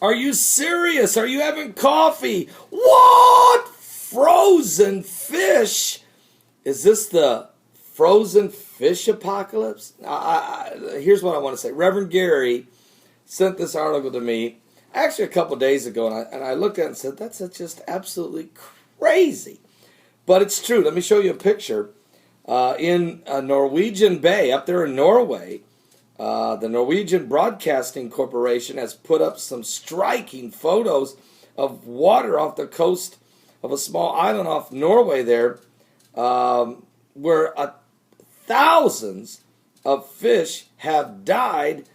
Are you serious? Are you having coffee? What? Frozen fish? Is this the frozen fish apocalypse? Here's what I want to say. Reverend Gary sent this article to me actually a couple days ago, and I looked at it and said, that's just absolutely crazy. But it's true. Let me show you a picture. In a Norwegian Bay, up there in Norway, the Norwegian Broadcasting Corporation has put up some striking photos of water off the coast of a small island off Norway there, where thousands of fish have died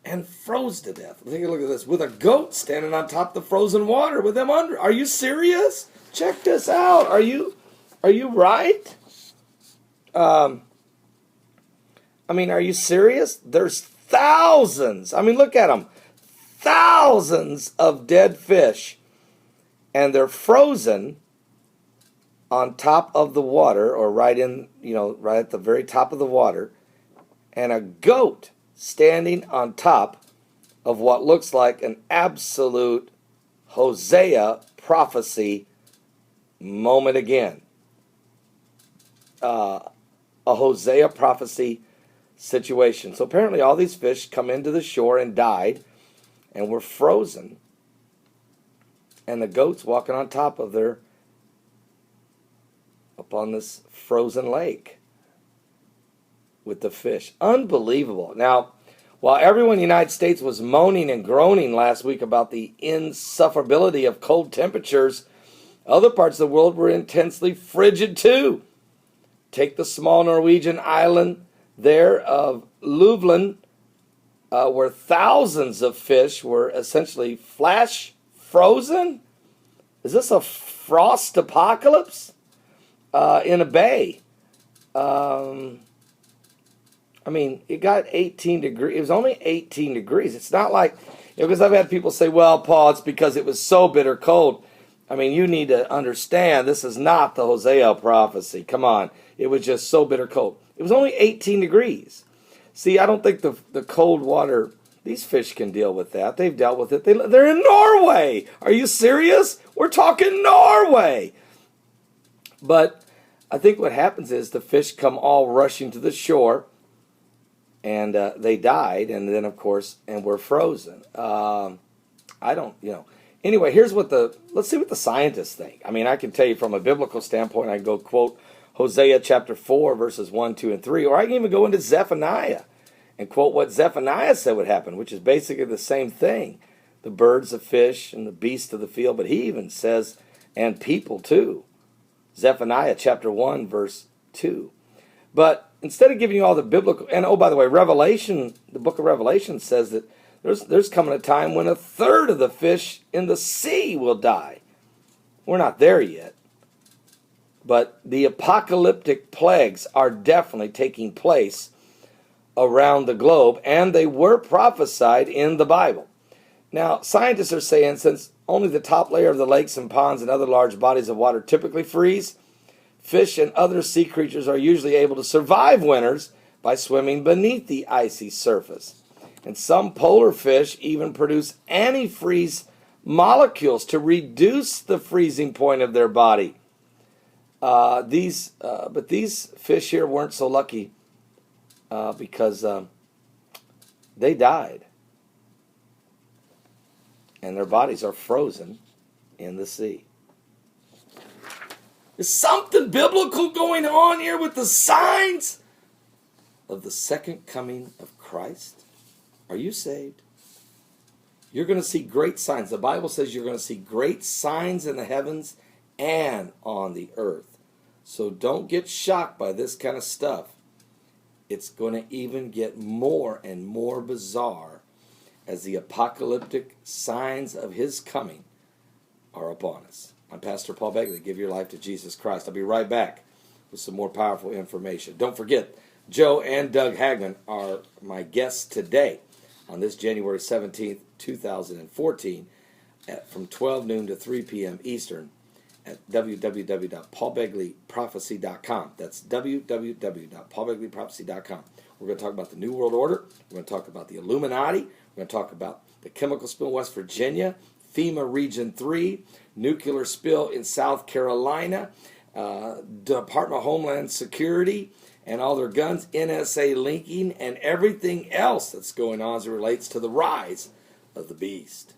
and froze to death. Take a look at this, with a goat standing on top of the frozen water with them under. Are you serious? Check this out. Are you right? Are you serious? There's thousands. Look at them. Thousands of dead fish. And they're frozen on top of the water, or right at the very top of the water. And a goat standing on top of what looks like an absolute Hosea prophecy moment again. A Hosea prophecy situation. So apparently all these fish come into the shore and died and were frozen. And the goats walking on top of upon this frozen lake with the fish. Unbelievable. Now, while everyone in the United States was moaning and groaning last week about the insufferability of cold temperatures, other parts of the world were intensely frigid too. Take the small Norwegian island there of Loveland, where thousands of fish were essentially flash frozen. Is this a Frostapocalypse in a bay? It got 18 degrees. It was only 18 degrees. It's not like, because I've had people say, well, Paul, it's because it was so bitter cold. You need to understand, this is not the Hosea prophecy. Come on. It was just so bitter cold. It was only 18 degrees. See, I don't think the cold water, these fish can deal with that. They've dealt with it. They're in Norway. Are you serious? We're talking Norway. But I think what happens is the fish come all rushing to the shore, and they died, and then, of course, and were frozen. Anyway, let's see what the scientists think. I can tell you from a biblical standpoint, I can go quote Hosea chapter 4, verses 1, 2, and 3, or I can even go into Zephaniah and quote what Zephaniah said would happen, which is basically the same thing. The birds, the fish, and the beasts of the field, but he even says, and people too. Zephaniah chapter 1, verse 2. But instead of giving you all the biblical, and oh, by the way, Revelation, the book of Revelation says that there's coming a time when 1/3 of the fish in the sea will die. We're not there yet. But the apocalyptic plagues are definitely taking place around the globe, and they were prophesied in the Bible. Now, scientists are saying since only the top layer of the lakes and ponds and other large bodies of water typically freeze, fish and other sea creatures are usually able to survive winters by swimming beneath the icy surface. And some polar fish even produce antifreeze molecules to reduce the freezing point of their body. But these fish here weren't so lucky because they died. And their bodies are frozen in the sea. Is something biblical going on here with the signs of the second coming of Christ? Are you saved? You're going to see great signs. The Bible says you're going to see great signs in the heavens and on the earth. So don't get shocked by this kind of stuff. It's going to even get more and more bizarre as the apocalyptic signs of his coming are upon us. I'm Pastor Paul Begley. Give your life to Jesus Christ. I'll be right back with some more powerful information. Don't forget, Joe and Doug Hagman are my guests today on this January 17th, 2014 from 12 noon to 3 p.m. Eastern at www.paulbegleyprophecy.com. That's www.paulbegleyprophecy.com. We're going to talk about the New World Order. We're going to talk about the Illuminati. We're going to talk about the chemical spill in West Virginia, FEMA Region 3, nuclear spill in South Carolina, Department of Homeland Security, and all their guns, NSA linking, and everything else that's going on as it relates to the rise of the beast.